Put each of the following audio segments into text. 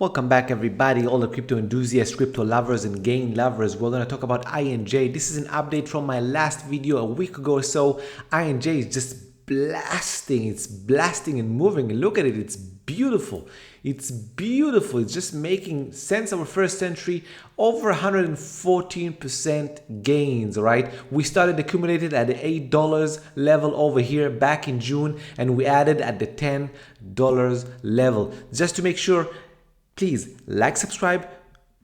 Welcome back everybody, all the crypto enthusiasts, crypto lovers and gain lovers. We're going to talk about INJ. This is an update from my last video a week ago or so. INJ is just blasting. It's blasting and moving. Look at it. It's beautiful. It's beautiful. It's just making sense of our first entry, over 114% gains, all right? We started accumulated at the $8 level over here back in June, and we added at the $10 level. Just to make sure, please like, subscribe,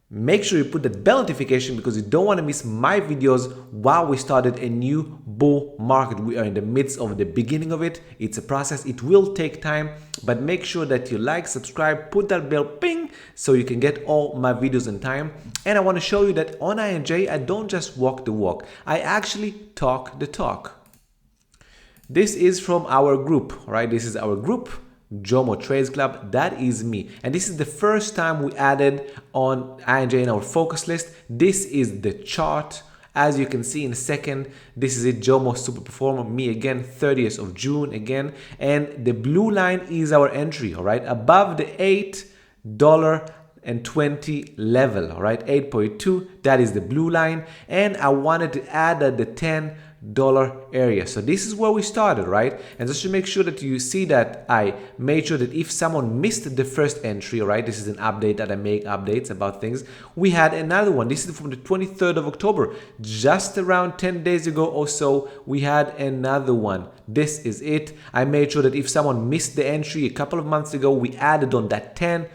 make sure you put that bell notification because you don't want to miss my videos while we started a new bull market. We are in the midst of the beginning of it. It's a process. It will take time, but make sure that you like, subscribe, put that bell ping so you can get all my videos in time. And I want to show you that on INJ, I don't just walk the walk. I actually talk the talk. This is from our group, right? This is our group. Jomo Trades Club, that is me, and this is the first time we added on INJ in our focus list. This is the chart, as you can see in a second. This is it, jomosuperperformer, me again, 30th of June again, and the blue line is our entry, all right, above the $8.20 level, all right, 8.2, that is the blue line, and I wanted to add at the $10 area. So this is where we started, right? And just to make sure that you see that I made sure that if someone missed the first entry, right, this is an update that I make updates about things. We had another one. This is from the 23rd of October, just around 10 days ago or so. We had another one. This is it. I made sure that if someone missed the entry a couple of months ago, we added on that $10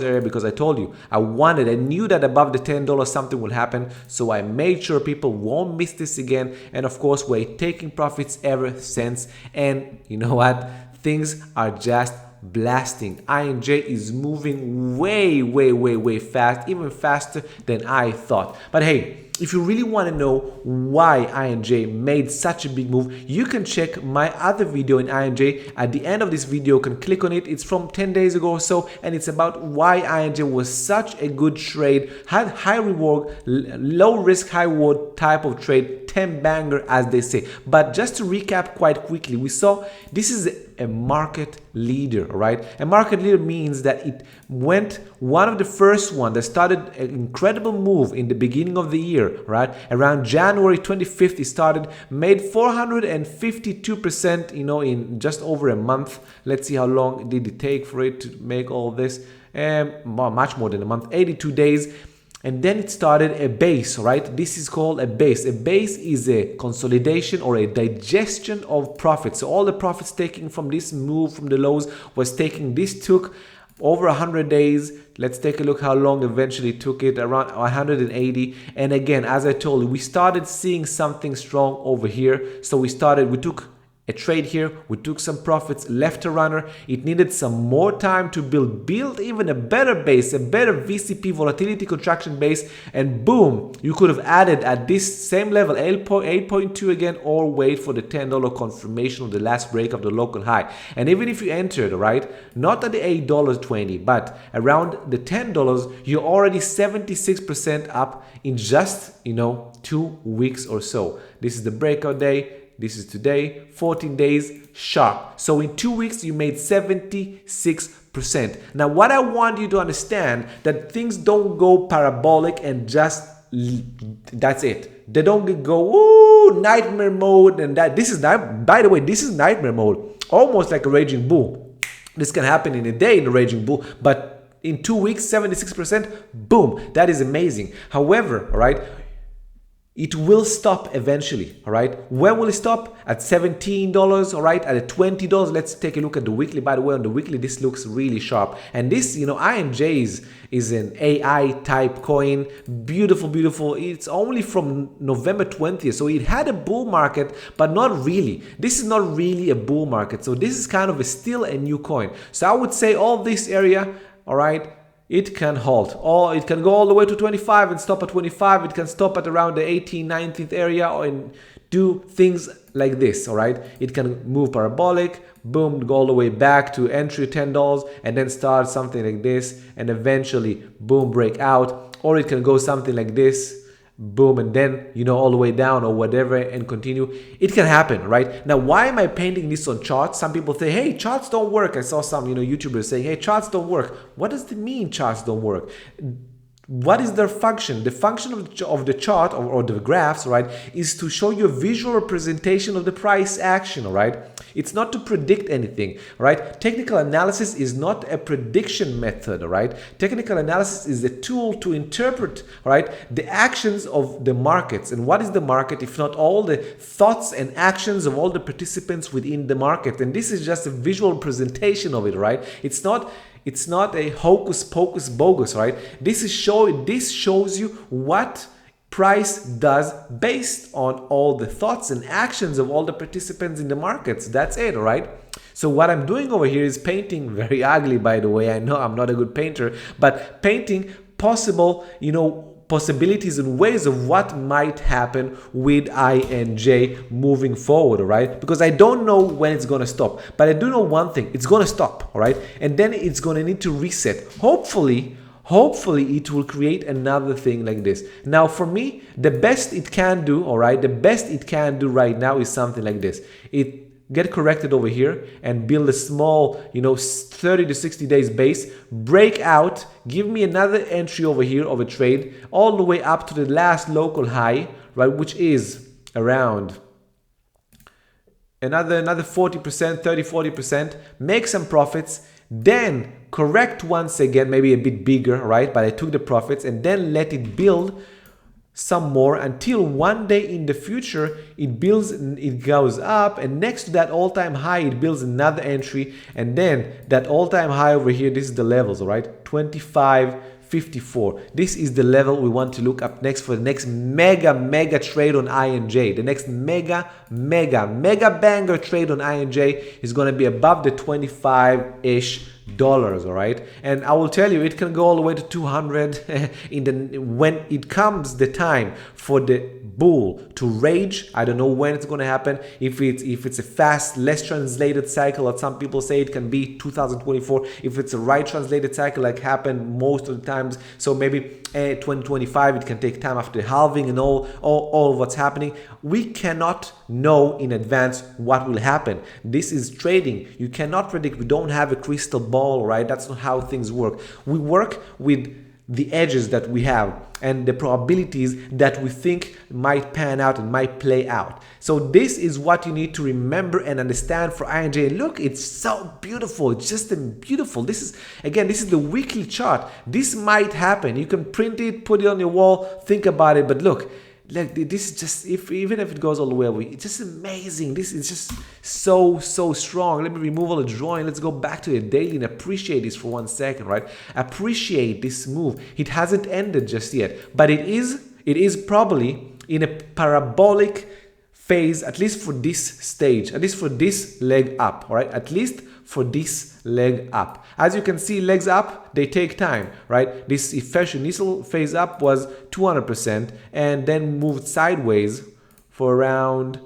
area because I told you I knew that above the $10 something will happen, so I made sure people won't miss this again. And of course, we're taking profits ever since, and you know what, things are just blasting. INJ is moving way fast, even faster than I thought. But hey, if you really want to know why INJ made such a big move, you can check my other video in INJ. At the end of this video, you can click on it. It's from 10 days ago or so, and it's about why INJ was such a good trade, had high reward, low risk, high reward type of trade, 10 banger as they say. But just to recap quite quickly, we saw this is a market leader, right? A market leader means that it went one of the first one that started an incredible move in the beginning of the year, right? Around January 25th, it started, made 452%, in just over a month. Let's see how long did it take for it to make all this. Much more than a month, 82 days. And then it started a base, right? This is called a base. A base is a consolidation or a digestion of profits. So all the profits taken from this move from the lows was taking, this took over 100 days. Let's take a look how long eventually took it, around 180. And again, as I told you, we started seeing something strong over here. So we took a trade here, we took some profits, left a runner. It needed some more time to build even a better base, a better VCP volatility contraction base, and boom, you could have added at this same level 8.2 again, or wait for the $10 confirmation of the last break of the local high. And even if you entered, right, not at the $8.20 but around the $10, you're already 76% up in just 2 weeks or so. This is the breakout day. This is today, 14 days sharp. So in 2 weeks, you made 76%. Now, what I want you to understand, that things don't go parabolic and just, that's it. They don't go, ooh, nightmare mode and that. This is not, by the way, this is nightmare mode, almost like a raging bull. This can happen in a day in a raging bull, but in 2 weeks, 76%, boom, that is amazing. However, all right, it will stop eventually, all right? When will it stop? At $17, all right? At $20. Let's take a look at the weekly. By the way, on the weekly, this looks really sharp. And this, INJ is an AI type coin. Beautiful, beautiful. It's only from November 20th. So it had a bull market, but not really. This is not really a bull market. So this is kind of still a new coin. So I would say all this area, all right, it can halt, or it can go all the way to 25 and stop at 25. It can stop at around the 18th, 19th area, and do things like this, all right? It can move parabolic, boom, go all the way back to entry $10, and then start something like this, and eventually, boom, break out. Or it can go something like this, boom, and then, you know, all the way down or whatever and continue. It can happen, right? Now, why am I painting this on charts? Some people say, hey, charts don't work. I saw some, you know, YouTubers saying, hey, charts don't work. What does it mean charts don't work? What is their function? The function of the chart or the graphs, right, is to show you a visual representation of the price action, right? It's not to predict anything, right? Technical analysis is not a prediction method, right? Technical analysis is a tool to interpret, right, the actions of the markets. And what is the market if not all the thoughts and actions of all the participants within the market? And this is just a visual presentation of it, right? It's not a hocus pocus bogus, right? This shows you what price does based on all the thoughts and actions of all the participants in the markets. That's it, right? So what I'm doing over here is painting, very ugly by the way, I know I'm not a good painter, but painting possible, you know, possibilities and ways of what might happen with INJ moving forward, all right? Because I don't know when it's going to stop, but I do know one thing, it's going to stop, all right? And then it's going to need to reset. Hopefully it will create another thing like this. Now for me, the best it can do, all right, the best it can do right now is something like this. It get corrected over here and build a small, you know, 30 to 60 days base, break out, give me another entry over here of a trade all the way up to the last local high, right, which is around another 40%, 30-40%, make some profits, then correct once again, maybe a bit bigger, right, but I took the profits, and then let it build some more until one day in the future it goes up, and next to that all-time high it builds another entry, and then that all-time high over here, this is the levels, all right, 25.54. This is the level we want to look up next for the next mega trade on INJ. The next mega banger trade on INJ is going to be above the 25-ish dollars, all right? And I will tell you, it can go all the way to 200 when it comes the time for the bull to rage. I don't know when it's going to happen. If it's a fast, less translated cycle, that some people say it can be 2024. If it's a right translated cycle, like happened most of the times, so maybe 2025, it can take time after halving and all of what's happening. We cannot know in advance what will happen. This is trading. You cannot predict. We don't have a crystal ball, right? That's not how things work. We work with the edges that we have and the probabilities that we think might pan out and might play out. So this is what you need to remember and understand for INJ. Look, it's so beautiful. It's just beautiful. This is the weekly chart. This might happen. You can print it, put it on your wall, think about it, but look, like this is just, even if it goes all the way away, it's just amazing. This is just so strong. Let me remove all the drawing. Let's go back to the daily and appreciate this for 1 second, right? Appreciate this move. It hasn't ended just yet, but it is probably in a parabolic phase, at least for this stage, at least for this leg up, all right? At least for this leg up. As you can see, legs up, they take time, right? This initial phase up was 200% and then moved sideways for around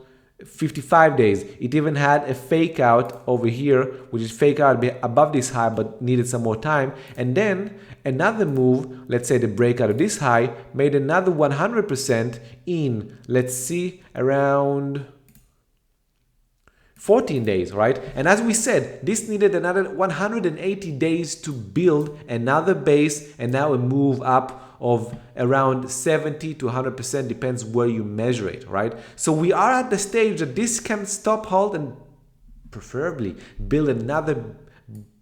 55 days. It even had a fake out over here, which is fake out above this high but needed some more time, and then another move, let's say the breakout of this high, made another 100% in, let's see, around 14 days, right? And as we said, this needed another 180 days to build another base, and now a move up of around 70 to 100%, depends where you measure it, right? So we are at the stage that this can stop, halt, and preferably build another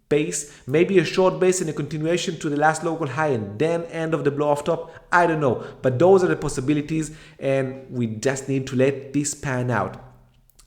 base, maybe a short base and a continuation to the last local high, and then end of the blow off top. I don't know, but those are the possibilities, and we just need to let this pan out.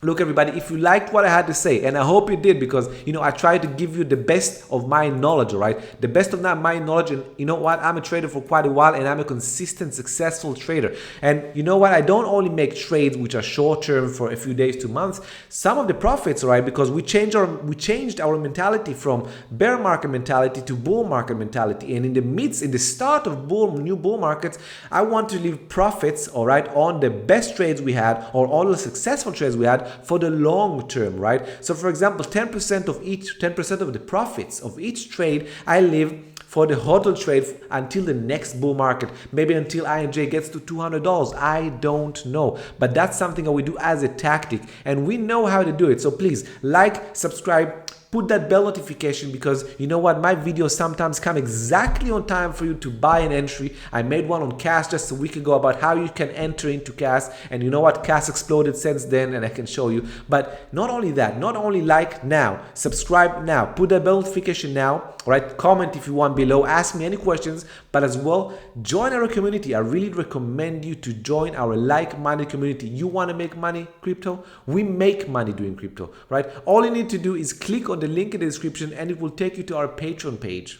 Look, everybody, if you liked what I had to say, and I hope you did, because, you know, I try to give you the best of my knowledge, right? The best of my knowledge, and you know what? I'm a trader for quite a while, and I'm a consistent, successful trader. And you know what? I don't only make trades which are short-term for a few days to months. Some of the profits, right? Because we changed our mentality from bear market mentality to bull market mentality. And in the start of new bull markets, I want to leave profits, all right, on the best trades we had, or all the successful trades we had, for the long term, right? So for example, 10% of the profits of each trade I leave for the hodl trade until the next bull market, maybe until INJ gets to $200. I don't know, but that's something that we do as a tactic, and we know how to do it. So please like, subscribe, put that bell notification, because you know what, my videos sometimes come exactly on time for you to buy an entry. I made one on CAS just a week ago about how you can enter into CAS, and you know what, CAS exploded since then, and I can show you. But not only that, not only like now, subscribe now, put that bell notification now, right? Comment if you want below, ask me any questions, but as well, join our community. I really recommend you to join our like-minded community. You want to make money crypto? We make money doing crypto, right? All you need to do is click on the link in the description, and it will take you to our Patreon page.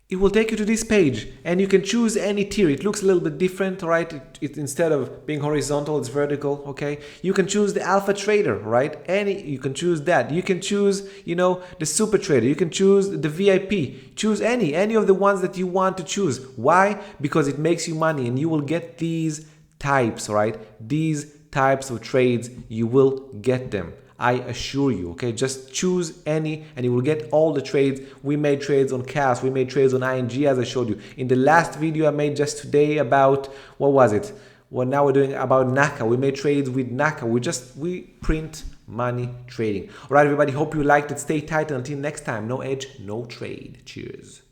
It will take you to this page, and you can choose any tier. It looks a little bit different, right? It instead of being horizontal, it's vertical, okay? You can choose the alpha trader, right? You can choose that. You can choose, you know, the super trader. You can choose the VIP. Choose any of the ones that you want to choose. Why? Because it makes you money, and you will get these types, right? These types of trades, you will get them. I assure you, okay? Just choose any and you will get all the trades. We made trades on CAS, we made trades on ING, as I showed you. In the last video I made just today about, what was it? Well, now we're doing about NACA. We made trades with NACA. We print money trading. All right, everybody, hope you liked it. Stay tight until next time. No edge, no trade. Cheers.